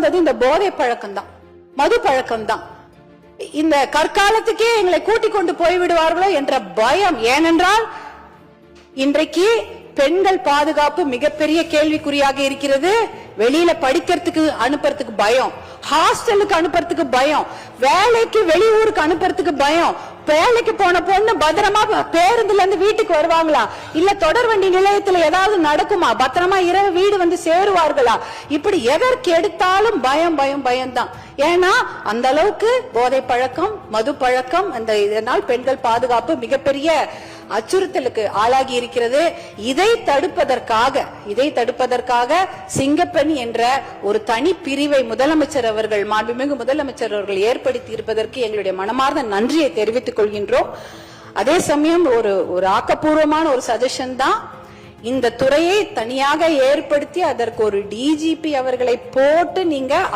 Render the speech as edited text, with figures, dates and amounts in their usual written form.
வந்தது இந்த போதை பழக்கம் தான், மது பழக்கம் தான். இந்த கற்காலத்துக்கே எங்களை கூட்டிக் கொண்டு போய்விடுவார்களோ என்ற பயம். ஏனென்றால் இன்றைக்கு பெண்கள் பாதுகாப்பு மிகப்பெரிய கேள்விக்குறியாக இருக்கிறது. வெளியில படிக்கிறதுக்கு அனுப்புறதுக்கு பயம், ஹாஸ்டலுக்கு அனுப்புறதுக்கு பயம், வேலைக்கு வெளியூருக்கு அனுப்புறதுக்கு பயம். வேலைக்கு போன பொண்ணு பத்திரமா பேருந்துல இருந்து வீட்டுக்கு வருவாங்களா, இல்ல தொடர்வண்டி நிலையத்துல ஏதாவது நடக்குமா, பத்திரமா இரவு வீடு வந்து சேருவார்களா, இப்படி எதற்கு எடுத்தாலும் பயம் பயம் பயம்தான். ஏன்னா அந்த அளவுக்கு போதை பழக்கம், மது பழக்கம், அந்த இதனால் பெண்கள் பாதுகாப்பு மிகப்பெரிய அச்சுறுத்தலுக்கு ஆளாகி இருக்கிறது. இதை தடுப்பதற்காக சிங்கப்பெண் என்ற ஒரு தனி பிரிவை முதலமைச்சர் அவர்கள், மாண்புமிகு முதலமைச்சர் அவர்கள் ஏற்படுத்தி இருப்பதற்கு எங்களுடைய மனமார்ந்த நன்றியை தெரிவித்துக் கொள்கின்றோம். அதே சமயம் ஒரு ஆக்கப்பூர்வமான ஒரு சஜஷன் தான், இந்த துறையை தனியாக ஏற்படுத்தி அதற்கு ஒரு டிஜிபி அவர்களை போட்டு நீங்க